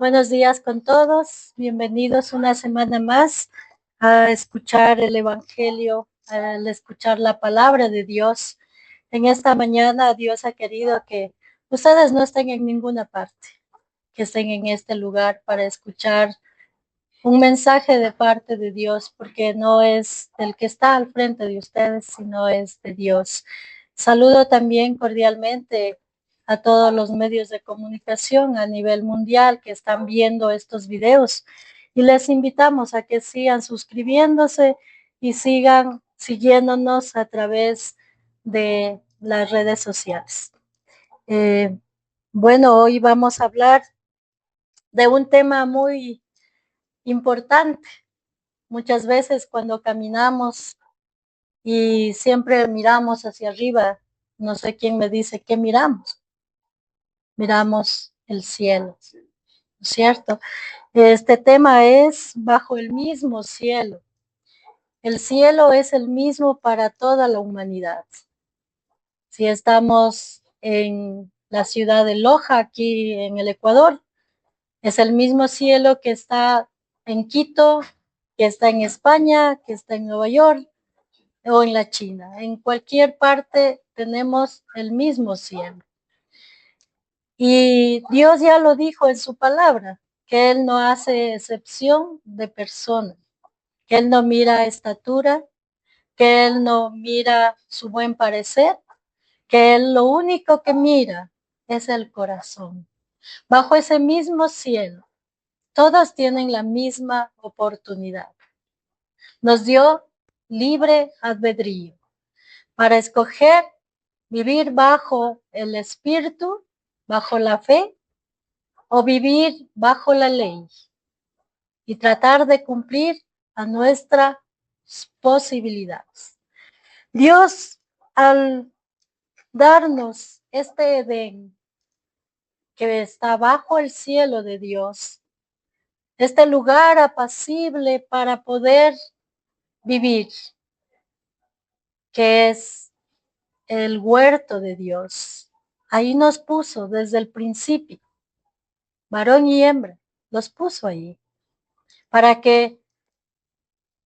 Buenos días con todos. Bienvenidos una semana más a escuchar el Evangelio, al escuchar la palabra de Dios. En esta mañana Dios ha querido que ustedes no estén en ninguna parte, que estén en este lugar para escuchar un mensaje de parte de Dios, porque no es del que está al frente de ustedes, sino es de Dios. Saludo también cordialmente a todos los medios de comunicación a nivel mundial que están viendo estos videos y les invitamos a que sigan suscribiéndose y sigan siguiéndonos a través de las redes sociales. Bueno, hoy vamos a hablar de un tema muy importante. Muchas veces cuando caminamos y siempre miramos hacia arriba, no sé quién me dice qué miramos. Miramos el cielo, ¿cierto? Este tema es bajo el mismo cielo. El cielo es el mismo para toda la humanidad. Si estamos en la ciudad de Loja, aquí en el Ecuador, es el mismo cielo que está en Quito, que está en España, que está en Nueva York o en la China. En cualquier parte tenemos el mismo cielo. Y Dios ya lo dijo en su palabra, que Él no hace excepción de personas, que Él no mira estatura, que Él no mira su buen parecer, que Él lo único que mira es el corazón. Bajo ese mismo cielo, todos tienen la misma oportunidad. Nos dio libre albedrío para escoger vivir bajo el espíritu, bajo la fe, o vivir bajo la ley y tratar de cumplir a nuestras posibilidades. Dios, al darnos este Edén que está bajo el cielo de Dios, este lugar apacible para poder vivir, que es el huerto de Dios, ahí nos puso desde el principio, varón y hembra, los puso ahí, para que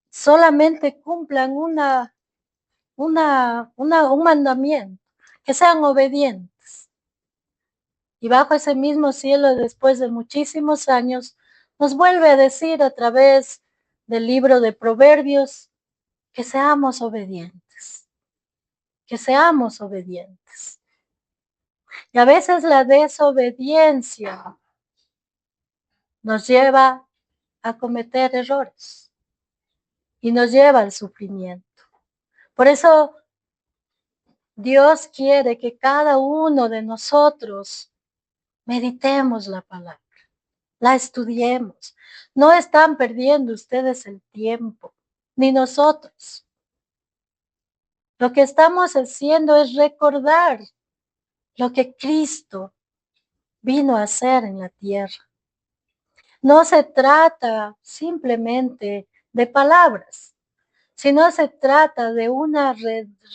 solamente cumplan un mandamiento, que sean obedientes. Y bajo ese mismo cielo, después de muchísimos años, nos vuelve a decir a través del libro de Proverbios que seamos obedientes, que seamos obedientes. Y a veces la desobediencia nos lleva a cometer errores y nos lleva al sufrimiento. Por eso Dios quiere que cada uno de nosotros meditemos la palabra, la estudiemos. No están perdiendo ustedes el tiempo, ni nosotros. Lo que estamos haciendo es recordar lo que Cristo vino a hacer en la tierra. No se trata simplemente de palabras, sino se trata de una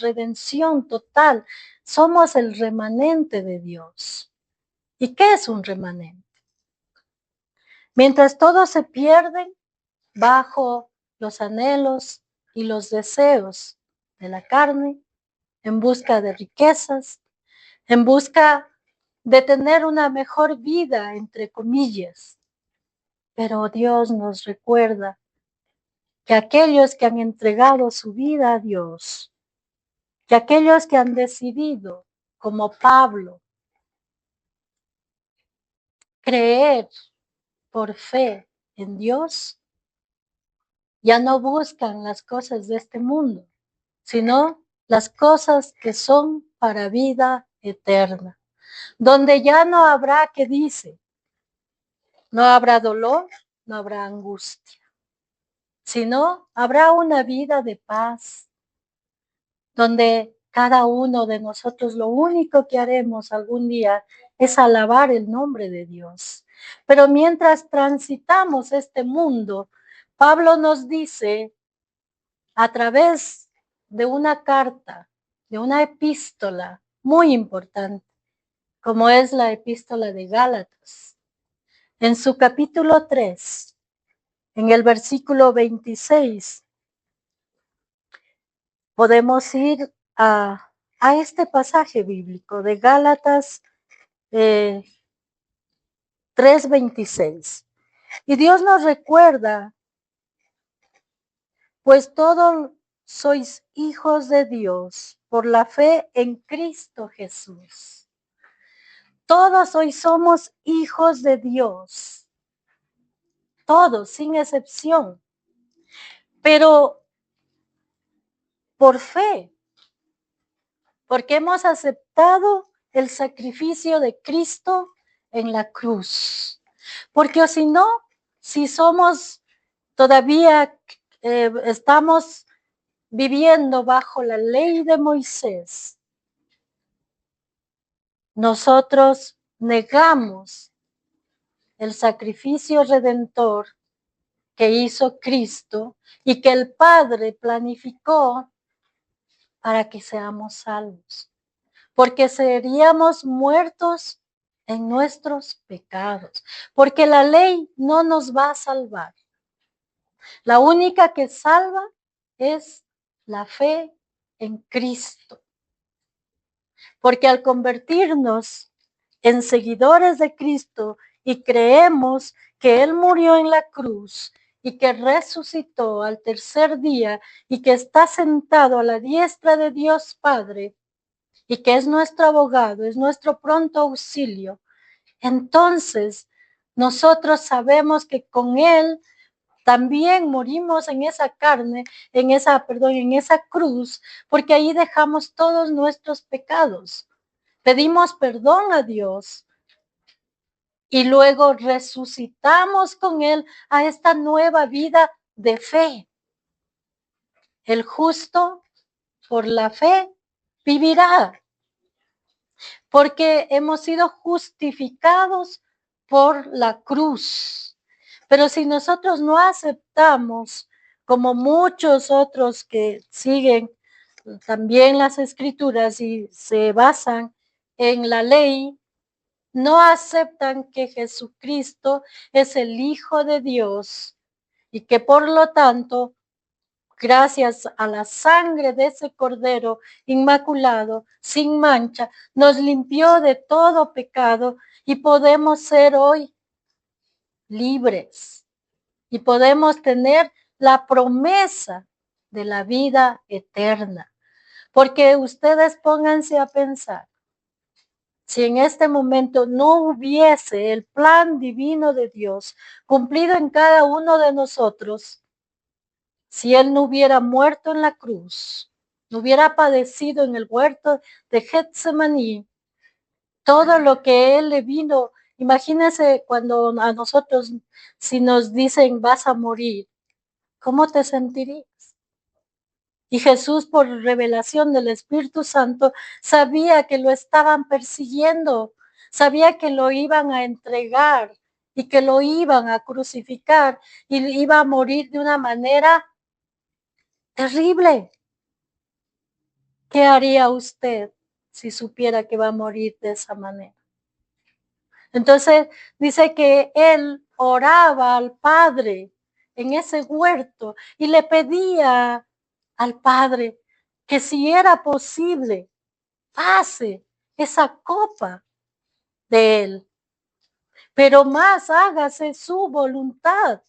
redención total. Somos el remanente de Dios. ¿Y qué es un remanente? Mientras todos se pierden bajo los anhelos y los deseos de la carne, en busca de riquezas, en busca de tener una mejor vida, entre comillas. Pero Dios nos recuerda que aquellos que han entregado su vida a Dios, que aquellos que han decidido, como Pablo, creer por fe en Dios, ya no buscan las cosas de este mundo, sino las cosas que son para vida eterna, donde ya no habrá, que dice, no habrá dolor, no habrá angustia, sino habrá una vida de paz, donde cada uno de nosotros lo único que haremos algún día es alabar el nombre de Dios. Pero mientras transitamos este mundo, Pablo nos dice a través de una carta, de una epístola muy importante, como es la epístola de Gálatas. En su capítulo 3, en el versículo 26, podemos ir a este pasaje bíblico de Gálatas 3:26. Y Dios nos recuerda, pues todos sois hijos de Dios por la fe en Cristo Jesús. Todos hoy somos hijos de Dios. Todos, sin excepción. Pero por fe, porque hemos aceptado el sacrificio de Cristo en la cruz. Porque si no, si somos todavía, estamos viviendo bajo la ley de Moisés, nosotros negamos el sacrificio redentor que hizo Cristo y que el Padre planificó para que seamos salvos, porque seríamos muertos en nuestros pecados, porque la ley no nos va a salvar. La única que salva es la fe en Cristo, porque al convertirnos en seguidores de Cristo y creemos que Él murió en la cruz y que resucitó al tercer día y que está sentado a la diestra de Dios Padre y que es nuestro abogado, es nuestro pronto auxilio, entonces nosotros sabemos que con Él también morimos en esa carne, en esa cruz, porque ahí dejamos todos nuestros pecados. Pedimos perdón a Dios y luego resucitamos con Él a esta nueva vida de fe. El justo por la fe vivirá, porque hemos sido justificados por la cruz. Pero si nosotros no aceptamos, como muchos otros que siguen también las escrituras y se basan en la ley, no aceptan que Jesucristo es el Hijo de Dios y que por lo tanto, gracias a la sangre de ese Cordero inmaculado, sin mancha, nos limpió de todo pecado y podemos ser hoy libres y podemos tener la promesa de la vida eterna. Porque ustedes pónganse a pensar, si en este momento no hubiese el plan divino de Dios cumplido en cada uno de nosotros, si Él no hubiera muerto en la cruz, no hubiera padecido en el huerto de Getsemaní, todo lo que Él le vino, imagínense cuando a nosotros, si nos dicen vas a morir, ¿cómo te sentirías? Y Jesús, por revelación del Espíritu Santo, sabía que lo estaban persiguiendo, sabía que lo iban a entregar y que lo iban a crucificar y iba a morir de una manera terrible. ¿Qué haría usted si supiera que va a morir de esa manera? Entonces dice que él oraba al Padre en ese huerto y le pedía al Padre que si era posible, pase esa copa de él, pero más hágase su voluntad.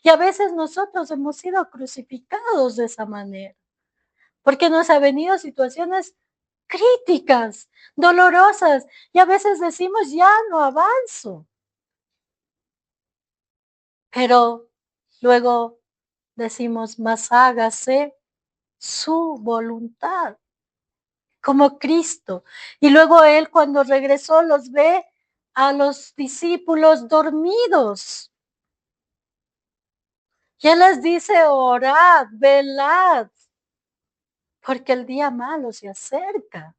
Y a veces nosotros hemos sido crucificados de esa manera, porque nos ha venido situaciones críticas, dolorosas, y a veces decimos, ya no avanzo. Pero luego decimos, más hágase su voluntad, como Cristo. Y luego Él cuando regresó los ve a los discípulos dormidos. Y Él les dice, orad, velad, porque el día malo se acerca.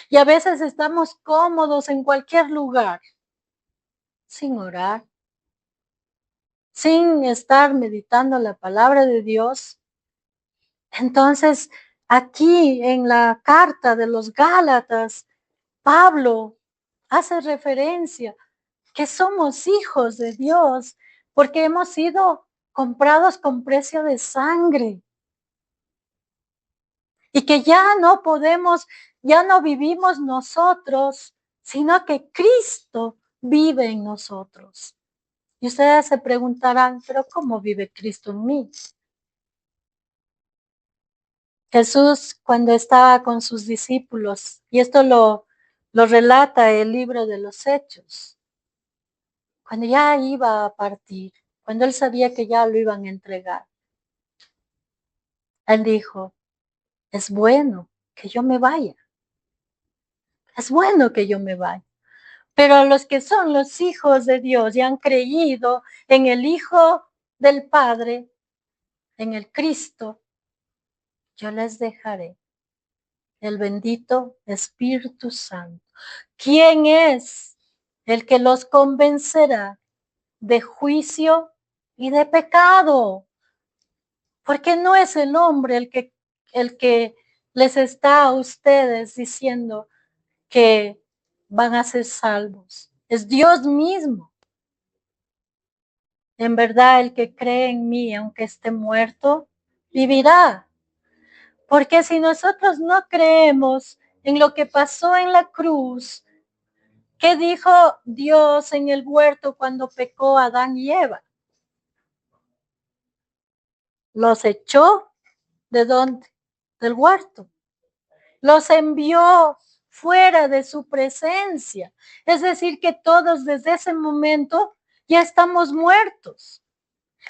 Y a veces estamos cómodos en cualquier lugar, sin orar, sin estar meditando la palabra de Dios. Entonces, aquí en la carta de los Gálatas, Pablo hace referencia que somos hijos de Dios, porque hemos sido comprados con precio de sangre. Y que ya no podemos, ya no vivimos nosotros, sino que Cristo vive en nosotros. Y ustedes se preguntarán, ¿pero cómo vive Cristo en mí? Jesús, cuando estaba con sus discípulos, y esto lo relata el libro de los Hechos, cuando ya iba a partir, cuando él sabía que ya lo iban a entregar, él dijo, es bueno que yo me vaya. Es bueno que yo me vaya. Pero los que son los hijos de Dios y han creído en el Hijo del Padre, en el Cristo, yo les dejaré el bendito Espíritu Santo. ¿Quién es el que los convencerá de juicio y de pecado? Porque no es el hombre el que les está a ustedes diciendo que van a ser salvos. Es Dios mismo. En verdad, el que cree en mí, aunque esté muerto, vivirá. Porque si nosotros no creemos en lo que pasó en la cruz, ¿qué dijo Dios en el huerto cuando pecó Adán y Eva? Los echó ¿de dónde? Del huerto. Los envió fuera de su presencia. Es decir, que todos desde ese momento ya estamos muertos.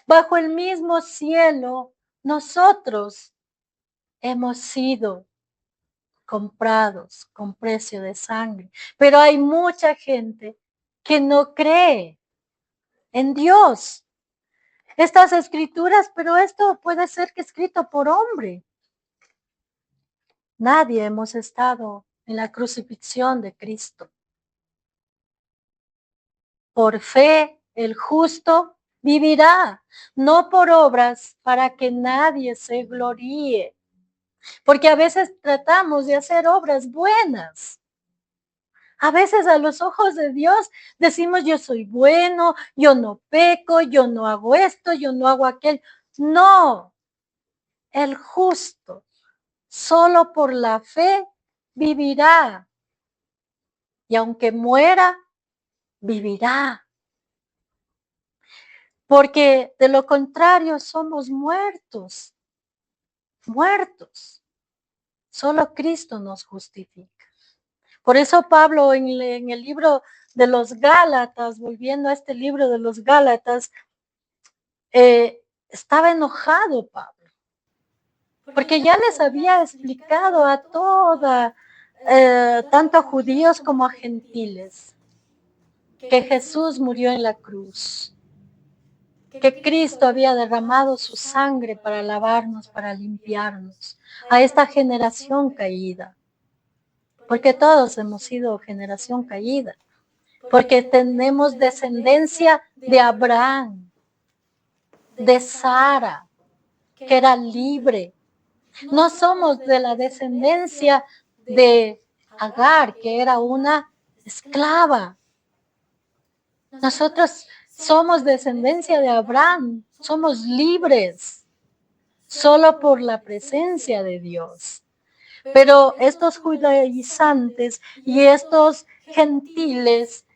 Bajo el mismo cielo, nosotros hemos sido comprados con precio de sangre. Pero hay mucha gente que no cree en Dios. Estas escrituras, pero esto puede ser que escrito por hombre. Nadie hemos estado en la crucifixión de Cristo. Por fe, el justo vivirá, no por obras, para que nadie se gloríe. Porque a veces tratamos de hacer obras buenas. A veces a los ojos de Dios decimos, yo soy bueno, yo no peco, yo no hago esto, yo no hago aquello. No, el justo solo por la fe vivirá. Y aunque muera, vivirá. Porque de lo contrario somos muertos. Muertos. Solo Cristo nos justifica. Por eso Pablo en el libro de los Gálatas, volviendo a este libro de los Gálatas, estaba enojado Pablo. Porque ya les había explicado a toda, tanto a judíos como a gentiles, que Jesús murió en la cruz, que Cristo había derramado su sangre para lavarnos, para limpiarnos a esta generación caída. Porque todos hemos sido generación caída. Porque tenemos descendencia de Abraham, de Sara, que era libre. No somos de la descendencia de Agar, que era una esclava. Nosotros somos descendencia de Abraham, somos libres, solo por la presencia de Dios. Pero estos judaizantes y estos gentiles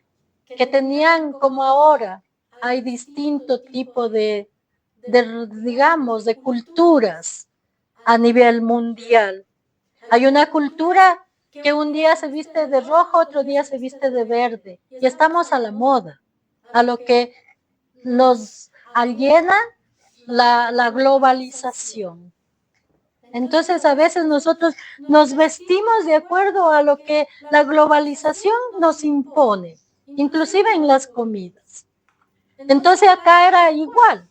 que tenían, como ahora, hay distinto tipo digamos, de culturas a nivel mundial. Hay una cultura que un día se viste de rojo, otro día se viste de verde. Y estamos a la moda, a lo que nos aliena la globalización. Entonces a veces nosotros nos vestimos de acuerdo a lo que la globalización nos impone, inclusive en las comidas. Entonces acá era igual.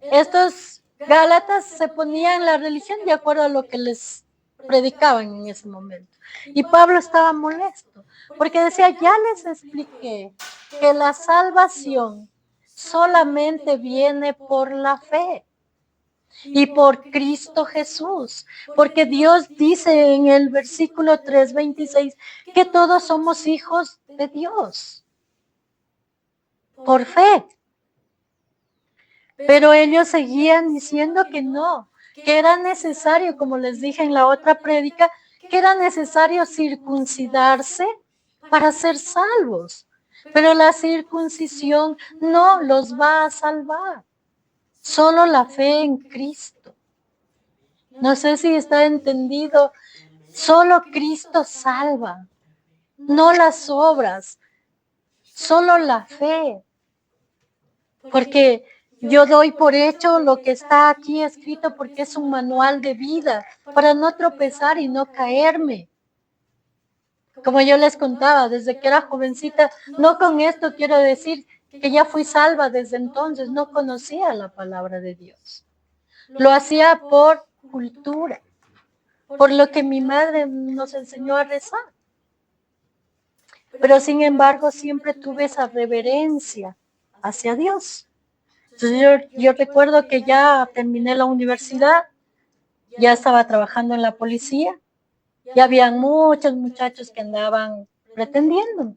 Estos gálatas se ponían la religión de acuerdo a lo que les predicaban en ese momento. Y Pablo estaba molesto, porque decía, ya les expliqué que la salvación solamente viene por la fe y por Cristo Jesús, porque Dios dice en el versículo 3:26 que todos somos hijos de Dios. por fe. Pero ellos seguían diciendo que no, que era necesario, como les dije en la otra prédica, que era necesario circuncidarse para ser salvos. Pero la circuncisión no los va a salvar. Solo la fe en Cristo. No sé si está entendido. Solo Cristo salva. No las obras. Solo la fe. Porque yo doy por hecho lo que está aquí escrito porque es un manual de vida para no tropezar y no caerme. Como yo les contaba, desde que era jovencita, no con esto quiero decir que ya fui salva desde entonces, no conocía la palabra de Dios. Lo hacía por cultura, por lo que mi madre nos enseñó a rezar. Pero sin embargo, siempre tuve esa reverencia hacia Dios. Entonces yo recuerdo que ya terminé la universidad, ya estaba trabajando en la policía, ya habían muchos muchachos que andaban pretendiendo.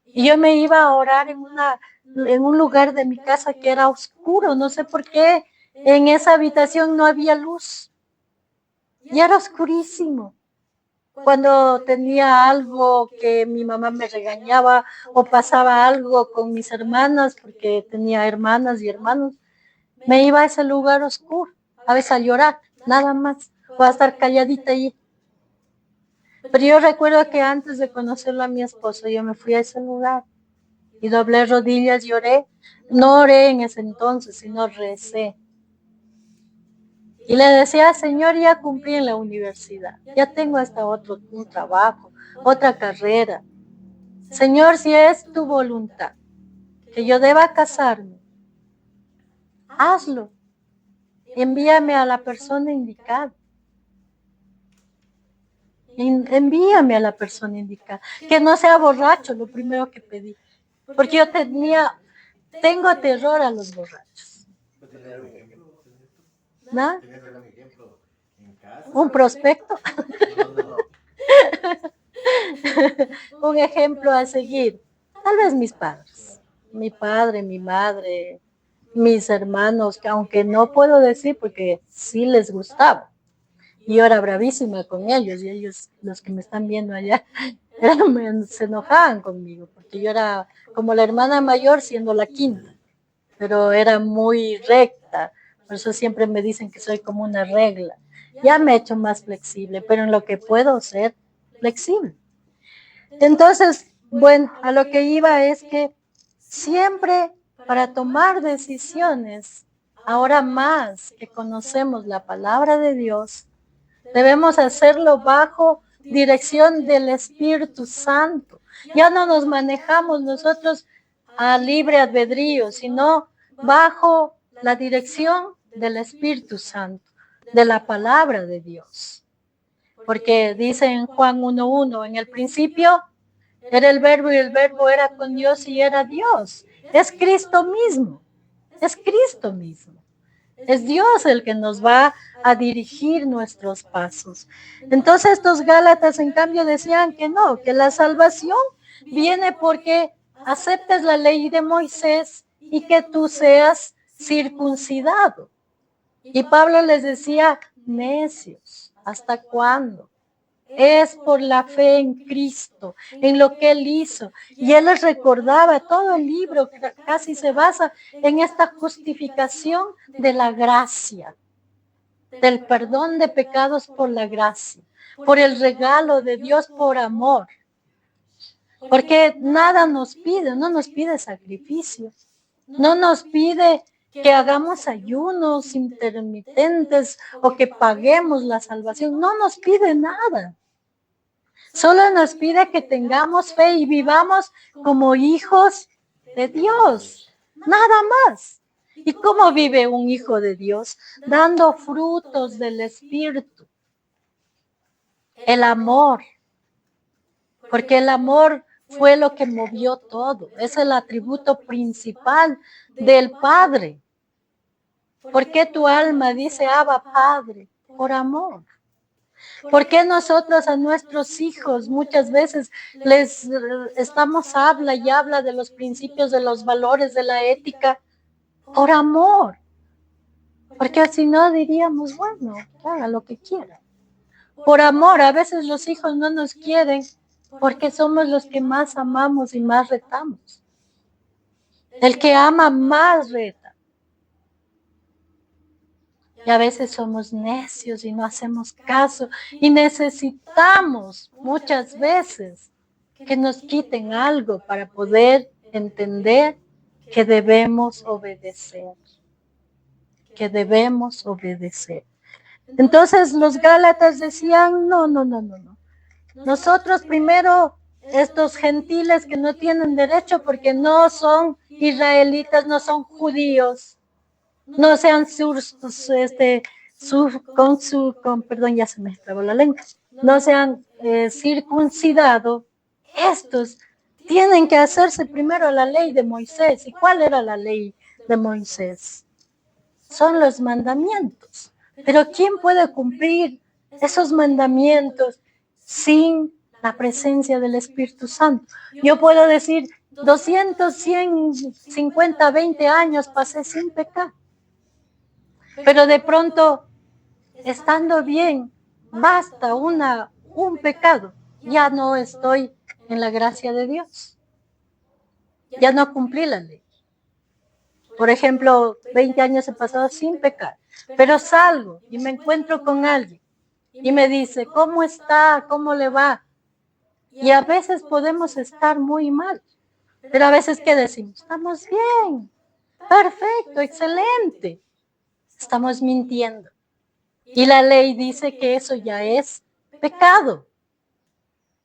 Y yo me iba a orar en un lugar de mi casa que era oscuro, no sé por qué, en esa habitación no había luz. Y era oscurísimo. Cuando tenía algo que mi mamá me regañaba o pasaba algo con mis hermanas, porque tenía hermanas y hermanos, me iba a ese lugar oscuro, a veces a llorar, nada más, o a estar calladita allí. Pero yo recuerdo que antes de conocerlo a mi esposo, yo me fui a ese lugar y doblé rodillas y oré. No oré en ese entonces, sino recé. Y le decía, Señor, ya cumplí en la universidad, ya tengo hasta un trabajo, otra carrera. Señor, si es tu voluntad que yo deba casarme, hazlo. Envíame a la persona indicada. Envíame a la persona indicada. Que no sea borracho, lo primero que pedí. Porque yo tengo terror a los borrachos. ¿No? Un prospecto. Un ejemplo a seguir. Tal vez mis padres. Mi padre, mi madre, mis hermanos, que aunque no puedo decir porque sí les gustaba. Y yo era bravísima con ellos, y ellos, los que me están viendo allá, se enojaban conmigo, porque yo era como la hermana mayor siendo la quinta, pero era muy recta, por eso siempre me dicen que soy como una regla. Ya me he hecho más flexible, pero en lo que puedo ser flexible. Entonces, bueno, a lo que iba es que siempre para tomar decisiones, ahora más que conocemos la palabra de Dios, debemos hacerlo bajo dirección del Espíritu Santo. Ya no nos manejamos nosotros a libre albedrío, sino bajo la dirección del Espíritu Santo, de la palabra de Dios. Porque dice en Juan 1:1, en el principio era el verbo y el verbo era con Dios y era Dios. Es Cristo mismo, es Cristo mismo. Es Dios el que nos va a dirigir nuestros pasos. Entonces estos Gálatas en cambio decían que no, que la salvación viene porque aceptes la ley de Moisés y que tú seas circuncidado. Y Pablo les decía, necios, ¿hasta cuándo? Es por la fe en Cristo, en lo que Él hizo. Y Él les recordaba, todo el libro casi se basa en esta justificación de la gracia, del perdón de pecados por la gracia, por el regalo de Dios por amor. Porque nada nos pide, no nos pide sacrificios, no nos pide que hagamos ayunos intermitentes o que paguemos la salvación, no nos pide nada. Solo nos pide que tengamos fe y vivamos como hijos de Dios, nada más. ¿Y cómo vive un hijo de Dios? Dando frutos del Espíritu. El amor, porque el amor fue lo que movió todo, es el atributo principal del Padre. ¿Por qué tu alma dice, Abba, Padre? Por amor. ¿Por qué nosotros a nuestros hijos muchas veces les estamos habla y habla de los principios, de los valores, de la ética? Por amor. Porque si no diríamos, bueno, que haga lo que quiera. Por amor, a veces los hijos no nos quieren porque somos los que más amamos y más retamos. El que ama más reta. Y a veces somos necios y no hacemos caso. Y necesitamos muchas veces que nos quiten algo para poder entender que debemos obedecer. Que debemos obedecer. Entonces los Gálatas decían, no. Nosotros primero, estos gentiles que no tienen derecho porque no son israelitas, no son judíos, no sean perdón, ya se me trabó la lengua, no sean circuncidados, estos tienen que hacerse primero la ley de Moisés. ¿Y cuál era la ley de Moisés? Son los mandamientos. Pero ¿quién puede cumplir esos mandamientos sin la presencia del Espíritu Santo? Yo puedo decir, 200, 100, 50, 20 años pasé sin pecar. Pero de pronto, estando bien, basta un pecado. Ya no estoy en la gracia de Dios. Ya no cumplí la ley. Por ejemplo, 20 años he pasado sin pecar, pero salgo y me encuentro con alguien y me dice, ¿cómo está? ¿Cómo le va? Y a veces podemos estar muy mal, pero a veces, ¿qué decimos? Estamos bien, perfecto, excelente. Estamos mintiendo. Y la ley dice que eso ya es pecado.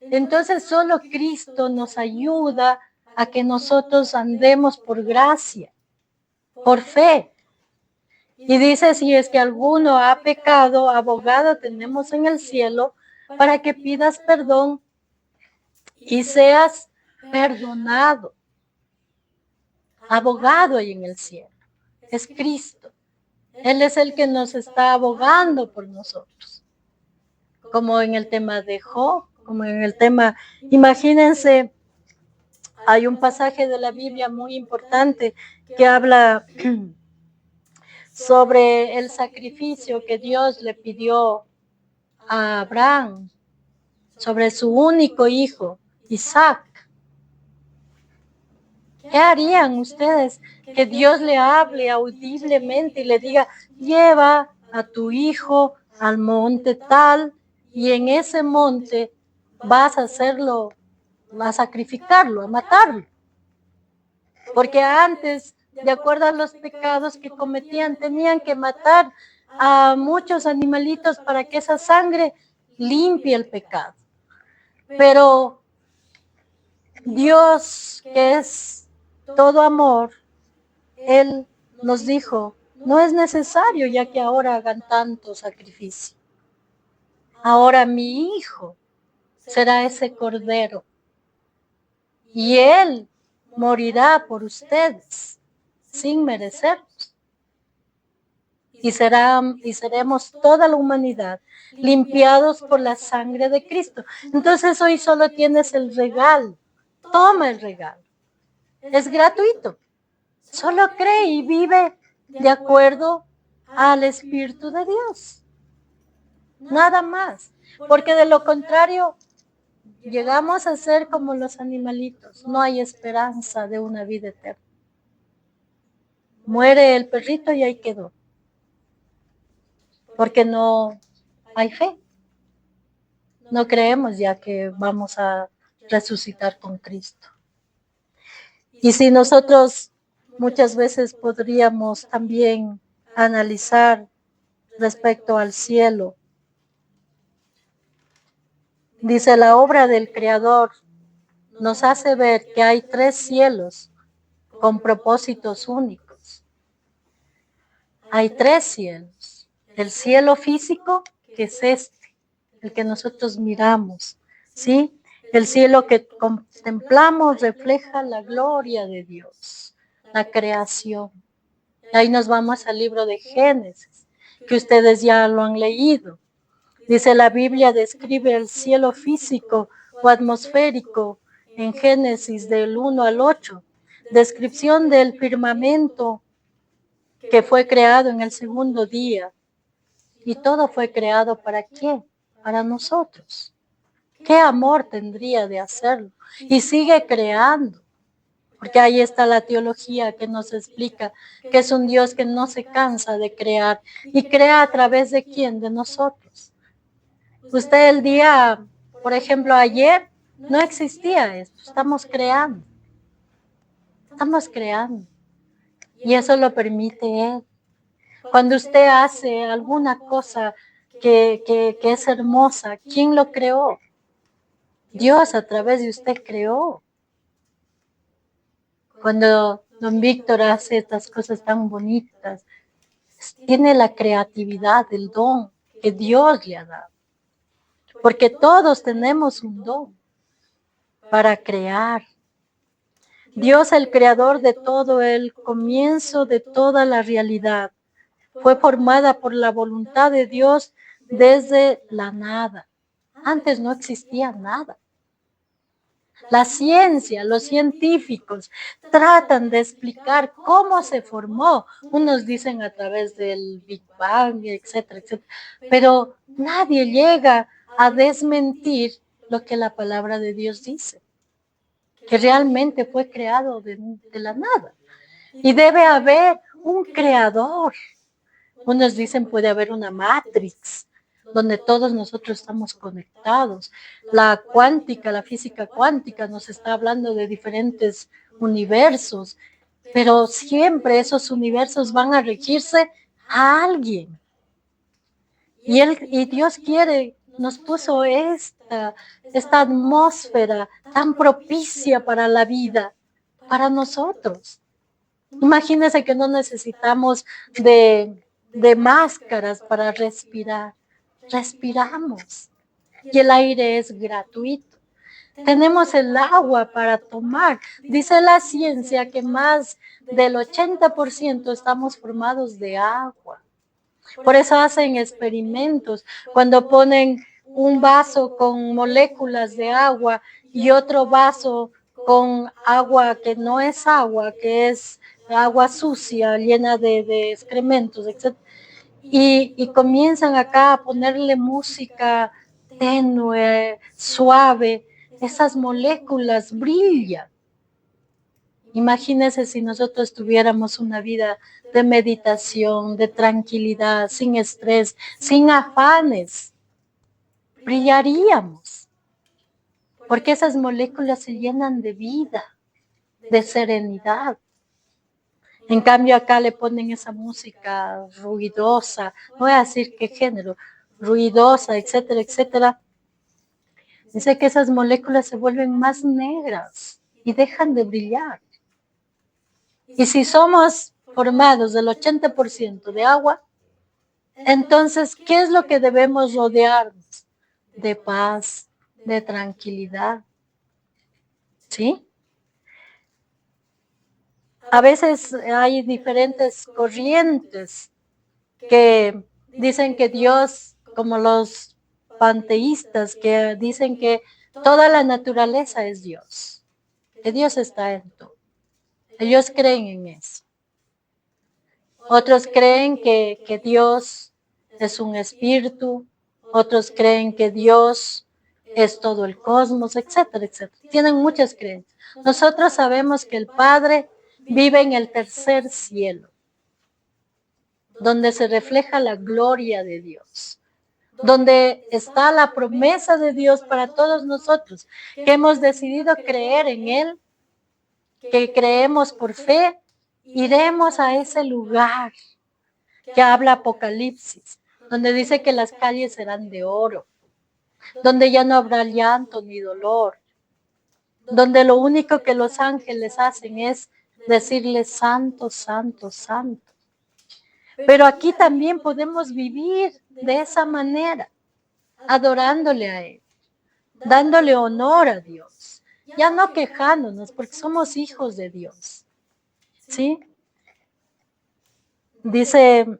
Entonces solo Cristo nos ayuda a que nosotros andemos por gracia, por fe. Y dice, si es que alguno ha pecado, abogado tenemos en el cielo para que pidas perdón y seas perdonado. Abogado hay en el cielo. Es Cristo. Él es el que nos está abogando por nosotros. Como en el tema de Job, como en el tema, imagínense, hay un pasaje de la Biblia muy importante que habla sobre el sacrificio que Dios le pidió a Abraham, sobre su único hijo, Isaac. ¿Qué harían ustedes? Que Dios le hable audiblemente y le diga, lleva a tu hijo al monte tal y en ese monte vas a hacerlo, vas a sacrificarlo, a matarlo. Porque antes, de acuerdo a los pecados que cometían, tenían que matar a muchos animalitos para que esa sangre limpie el pecado. Pero Dios, que es todo amor, Él nos dijo, no es necesario ya que ahora hagan tanto sacrificio. Ahora mi hijo será ese cordero y Él morirá por ustedes sin merecerlos. Y seremos toda la humanidad limpiados por la sangre de Cristo. Entonces hoy solo tienes el regalo. Toma el regalo. Es gratuito. Solo cree y vive de acuerdo al Espíritu de Dios. Nada más. Porque de lo contrario, llegamos a ser como los animalitos. No hay esperanza de una vida eterna. Muere el perrito y ahí quedó. Porque no hay fe. No creemos ya que vamos a resucitar con Cristo. Y si nosotros muchas veces podríamos también analizar respecto al cielo. Dice, la obra del Creador nos hace ver que hay 3 cielos con propósitos únicos. Hay 3 cielos. El cielo físico, que es este, el que nosotros miramos, ¿sí? El cielo que contemplamos refleja la gloria de Dios, la creación. Ahí nos vamos al libro de Génesis, que ustedes ya lo han leído. Dice la Biblia, describe el cielo físico o atmosférico en Génesis del 1 al 8. Descripción del firmamento que fue creado en el segundo día. Y todo fue creado ¿para quién? Para nosotros. ¿Qué amor tendría de hacerlo? Y sigue creando. Porque ahí está la teología que nos explica que es un Dios que no se cansa de crear. ¿Y crea a través de quién? De nosotros. Usted el día, por ejemplo, ayer, no existía esto. Estamos creando. Estamos creando. Y eso lo permite Él. Cuando usted hace alguna cosa que es hermosa, ¿quién lo creó? Dios a través de usted creó. Cuando don Víctor hace estas cosas tan bonitas, tiene la creatividad, el don que Dios le ha dado. Porque todos tenemos un don para crear. Dios, el creador de todo, el comienzo de toda la realidad, fue formada por la voluntad de Dios desde la nada. Antes no existía nada. La ciencia, los científicos tratan de explicar cómo se formó. Unos dicen a través del Big Bang, etcétera, etcétera. Pero nadie llega a desmentir lo que la palabra de Dios dice, que realmente fue creado de la nada. Y debe haber un creador. Unos dicen puede haber una matrix, donde todos nosotros estamos conectados. La cuántica, la física cuántica nos está hablando de diferentes universos, pero siempre esos universos van a regirse a alguien. Y Dios quiere, nos puso esta atmósfera tan propicia para la vida, para nosotros. Imagínense que no necesitamos de máscaras para respirar. Respiramos y el aire es gratuito. Tenemos el agua para tomar. Dice la ciencia que más del 80% estamos formados de agua. Por eso hacen experimentos. Cuando ponen un vaso con moléculas de agua y otro vaso con agua que no es agua, que es agua sucia, llena de excrementos, etc. Y comienzan acá a ponerle música tenue, suave, esas moléculas brillan. Imagínense si nosotros tuviéramos una vida de meditación, de tranquilidad, sin estrés, sin afanes. Brillaríamos. Porque esas moléculas se llenan de vida, de serenidad. En cambio acá le ponen esa música ruidosa, no voy a decir qué género, ruidosa, etcétera, etcétera. Dice que esas moléculas se vuelven más negras y dejan de brillar. Y si somos formados del 80% de agua, entonces, ¿qué es lo que debemos rodearnos? De paz, de tranquilidad. ¿Sí? A veces hay diferentes corrientes que dicen que Dios, como los panteístas, que dicen que toda la naturaleza es Dios, que Dios está en todo. Ellos creen en eso. Otros creen que Dios es un espíritu, otros creen que Dios es todo el cosmos, etcétera, etcétera. Tienen muchas creencias. Nosotros sabemos que el Padre vive en el tercer cielo, donde se refleja la gloria de Dios, donde está la promesa de Dios para todos nosotros, que hemos decidido creer en Él, que creemos por fe, iremos a ese lugar que habla Apocalipsis, donde dice que las calles serán de oro, donde ya no habrá llanto ni dolor, donde lo único que los ángeles hacen es decirle santo, santo, santo. Pero aquí también podemos vivir de esa manera, adorándole a Él, dándole honor a Dios, ya no quejándonos porque somos hijos de Dios. ¿Sí? Dice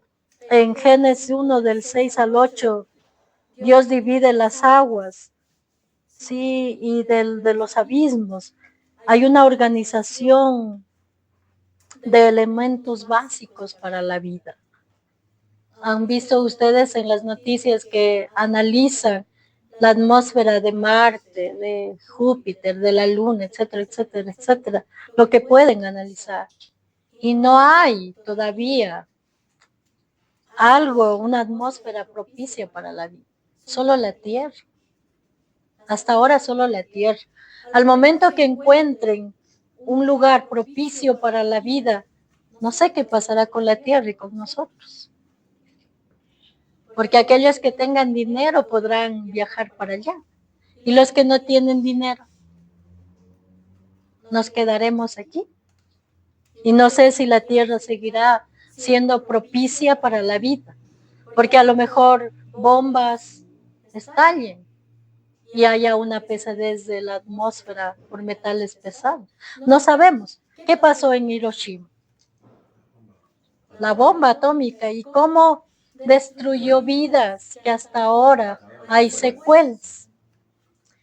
en Génesis 1 del 6 al 8, Dios divide las aguas, sí, y de los abismos. Hay una organización de elementos básicos para la vida. ¿Han visto ustedes en las noticias que analizan la atmósfera de Marte, de Júpiter, de la Luna, etcétera, etcétera, etcétera? Lo que pueden analizar. Y no hay todavía algo, una atmósfera propicia para la vida. Solo la Tierra. Hasta ahora solo la Tierra. Al momento que encuentren un lugar propicio para la vida, no sé qué pasará con la Tierra y con nosotros. Porque aquellos que tengan dinero podrán viajar para allá. Y los que no tienen dinero, nos quedaremos aquí. Y no sé si la Tierra seguirá siendo propicia para la vida. Porque a lo mejor bombas estallen y haya una pesadez de la atmósfera por metales pesados. No sabemos qué pasó en Hiroshima. La bomba atómica y cómo destruyó vidas que hasta ahora hay secuelas.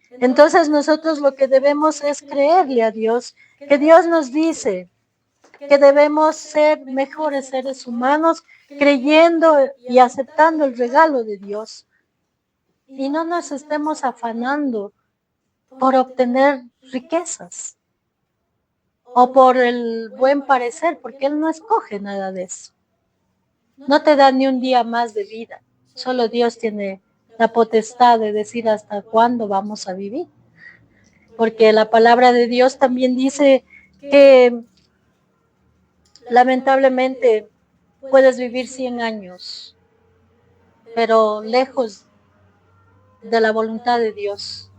Entonces nosotros lo que debemos es creerle a Dios, que Dios nos dice que debemos ser mejores seres humanos creyendo y aceptando el regalo de Dios. Y no nos estemos afanando por obtener riquezas o por el buen parecer, porque Él no escoge nada de eso. No te da ni un día más de vida. Solo Dios tiene la potestad de decir hasta cuándo vamos a vivir. Porque la palabra de Dios también dice que lamentablemente puedes vivir 100 años, pero lejos de la voluntad de Dios.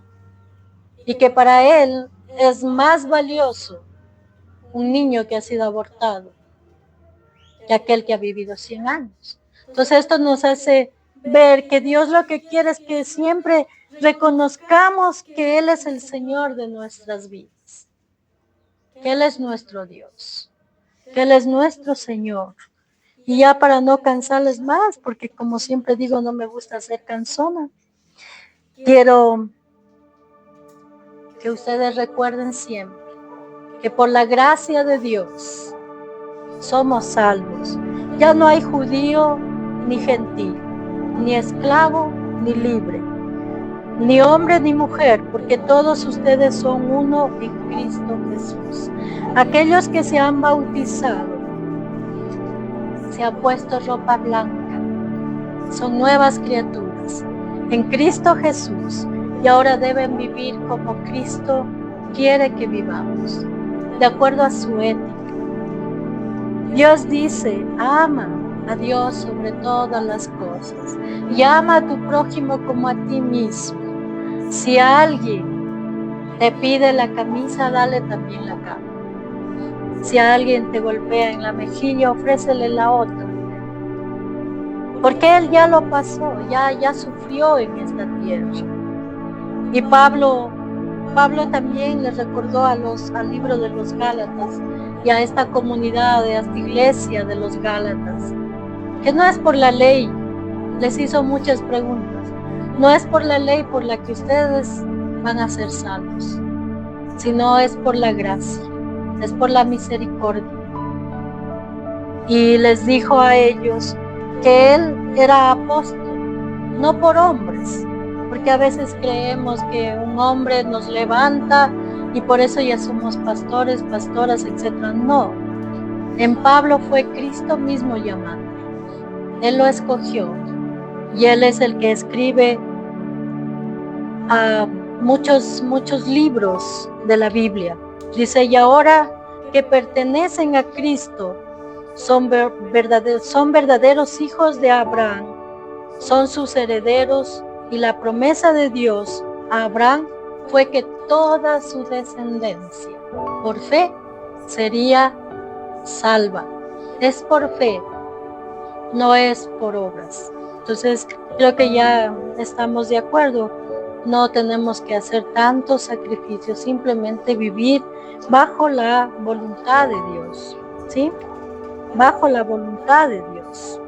Y que para Él es más valioso un niño que ha sido abortado que aquel que ha vivido 100 años. Entonces esto nos hace ver que Dios lo que quiere es que siempre reconozcamos que Él es el Señor de nuestras vidas, que Él es nuestro Dios, que Él es nuestro Señor. Y ya para no cansarles más, porque como siempre digo, no me gusta ser cansona, quiero que ustedes recuerden siempre que por la gracia de Dios somos salvos. Ya no hay judío ni gentil, ni esclavo ni libre, ni hombre ni mujer, porque todos ustedes son uno en Cristo Jesús. Aquellos que se han bautizado, se han puesto ropa blanca, son nuevas criaturas en Cristo Jesús y ahora deben vivir como Cristo quiere que vivamos, de acuerdo a su ética. Dios dice, ama a Dios sobre todas las cosas y ama a tu prójimo como a ti mismo. Si alguien te pide la camisa, dale también la capa. Si alguien te golpea en la mejilla, ofrécele la otra. Porque Él ya lo pasó, ya sufrió en esta tierra. Y Pablo también le recordó al libro de los Gálatas y a esta comunidad, a esta iglesia de los Gálatas, que no es por la ley, les hizo muchas preguntas, no es por la ley por la que ustedes van a ser salvos, sino es por la gracia, es por la misericordia. Y les dijo a ellos que Él era apóstol, no por hombres, porque a veces creemos que un hombre nos levanta y por eso ya somos pastores, pastoras, etc. No, en Pablo fue Cristo mismo llamando. Él lo escogió y Él es el que escribe muchos libros de la Biblia. Dice, y ahora que pertenecen a Cristo, son verdaderos hijos de Abraham, son sus herederos, y la promesa de Dios a Abraham fue que toda su descendencia por fe sería salva. Es por fe, no es por obras. Entonces creo que ya estamos de acuerdo, no tenemos que hacer tantos sacrificios, simplemente vivir bajo la voluntad de Dios, ¿sí? Bajo la voluntad de Dios.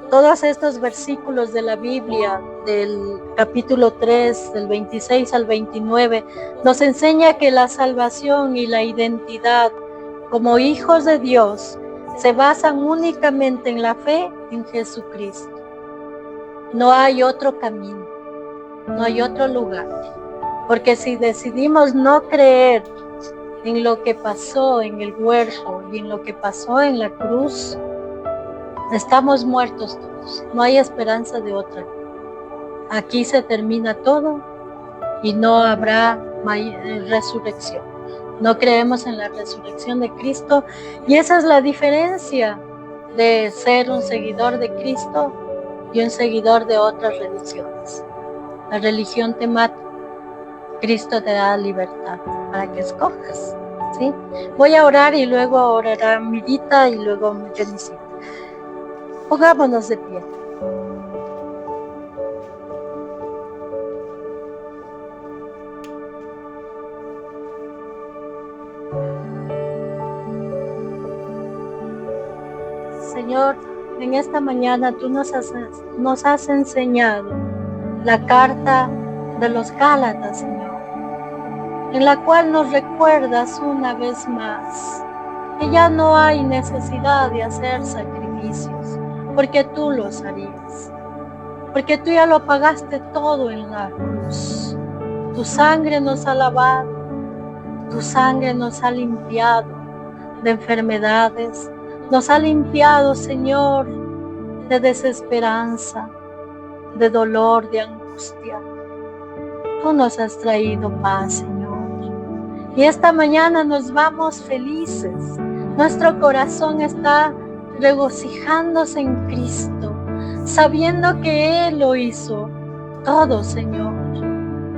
Todos estos versículos de la Biblia, del capítulo 3, del 26 al 29, nos enseña que la salvación y la identidad como hijos de Dios se basan únicamente en la fe en Jesucristo. No hay otro camino, no hay otro lugar. Porque si decidimos no creer en lo que pasó en el huerto y en lo que pasó en la cruz, estamos muertos todos. No hay esperanza de otra. Aquí se termina todo y no habrá resurrección. No creemos en la resurrección de Cristo, y esa es la diferencia de ser un seguidor de Cristo y un seguidor de otras religiones. La religión te mata, Cristo te da libertad para que escojas, ¿sí? Voy a orar y luego orará Mirita y luego Jennicita. Pongámonos de pie. Señor, en esta mañana tú nos has enseñado la carta de los Gálatas, Señor, en la cual nos recuerdas una vez más que ya no hay necesidad de hacer sacrificios, porque tú los harías, porque tú ya lo pagaste todo en la cruz. Tu sangre nos ha lavado, tu sangre nos ha limpiado de enfermedades, nos ha limpiado, Señor, de desesperanza, de dolor, de angustia. Tú nos has traído paz, Señor. Y esta mañana nos vamos felices. Nuestro corazón está regocijándose en Cristo, sabiendo que Él lo hizo todo, Señor,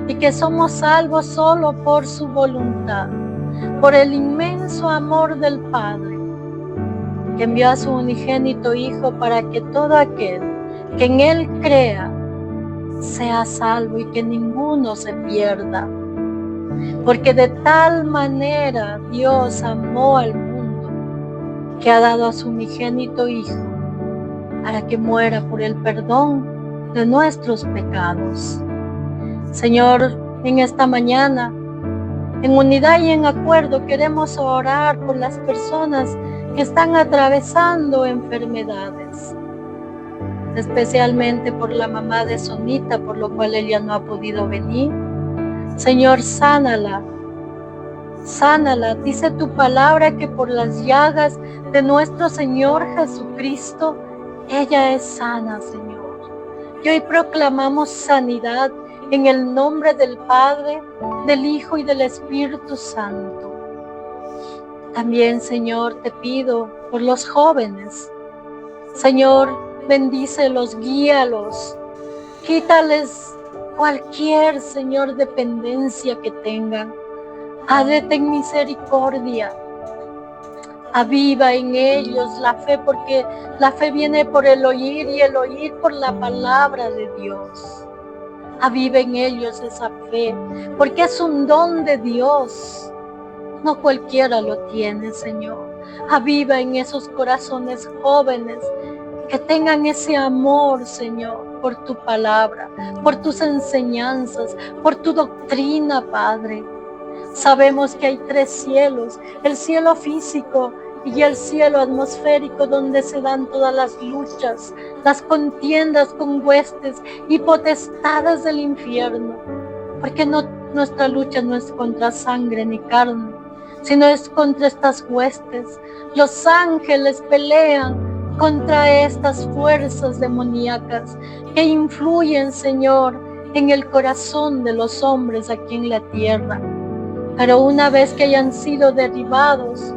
y que somos salvos solo por su voluntad, por el inmenso amor del Padre, que envió a su unigénito Hijo para que todo aquel que en Él crea sea salvo y que ninguno se pierda. Porque de tal manera Dios amó al mundo que ha dado a su unigénito Hijo para que muera por el perdón de nuestros pecados. Señor, en esta mañana, en unidad y en acuerdo, queremos orar por las personas que están atravesando enfermedades, especialmente por la mamá de Sonita, por lo cual ella no ha podido venir. Señor, sánala, sánala. Dice tu palabra que por las llagas de nuestro Señor Jesucristo, ella es sana, Señor. Y hoy proclamamos sanidad en el nombre del Padre, del Hijo y del Espíritu Santo. También, Señor, te pido por los jóvenes. Señor, bendícelos, guíalos, quítales cualquier, Señor, dependencia que tengan. Padre, ten misericordia. Aviva en ellos la fe, porque la fe viene por el oír y el oír por la palabra de Dios. Aviva en ellos esa fe, porque es un don de Dios. No cualquiera lo tiene, Señor. Aviva en esos corazones jóvenes que tengan ese amor, Señor, por tu palabra, por tus enseñanzas, por tu doctrina, Padre. Sabemos que hay 3 cielos, el cielo físico y el cielo atmosférico, donde se dan todas las luchas, las contiendas con huestes y potestades del infierno. Porque nuestra lucha no es contra sangre ni carne, sino es contra estas huestes. Los ángeles pelean contra estas fuerzas demoníacas que influyen, Señor, en el corazón de los hombres aquí en la tierra. Pero una vez que hayan sido derribados,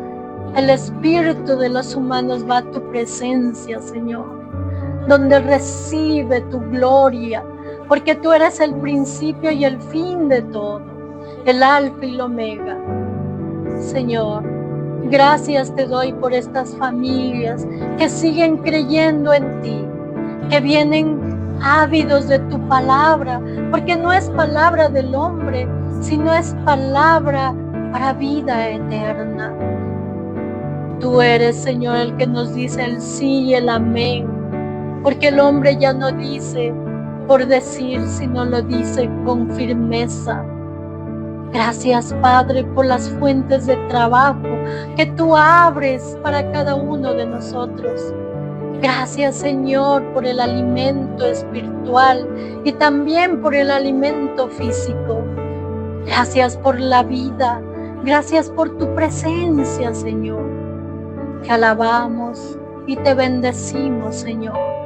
el espíritu de los humanos va a tu presencia, Señor, donde recibe tu gloria, porque tú eres el principio y el fin de todo, el alfa y el omega. Señor, gracias te doy por estas familias que siguen creyendo en ti, que vienen ávidos de tu palabra, porque no es palabra del hombre, sino es palabra para vida eterna. Tú eres, Señor, el que nos dice el sí y el amén porque el hombre ya no dice por decir, sino lo dice con firmeza. Gracias, Padre, por las fuentes de trabajo que tú abres para cada uno de nosotros. Gracias, Señor, por el alimento espiritual y también por el alimento físico. Gracias por la vida. Gracias por tu presencia, Señor. Te alabamos y te bendecimos, Señor.